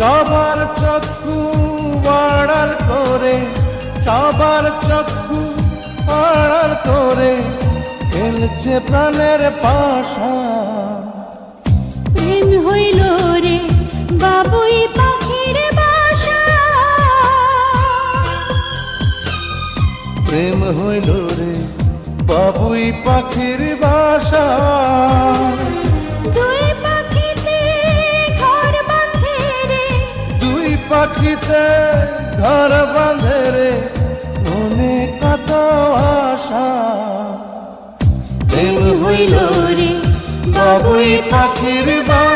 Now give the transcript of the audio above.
সবার চক্ষু আড়াল করে, সবার চক্ষু আড়াল করে খেলছে প্রাণের পাশা। প্রেম হইল রে বাবুই পাখির বাসা, প্রেম হইল রে বাবুই পাখির বাসা। দুই পাখিতে ঘর বাঁধে রে, দুই পাখিতে ঘর বাঁধে রে মনে কত আশা। প্রেম হইল রে বাবুই পাখির বাসা।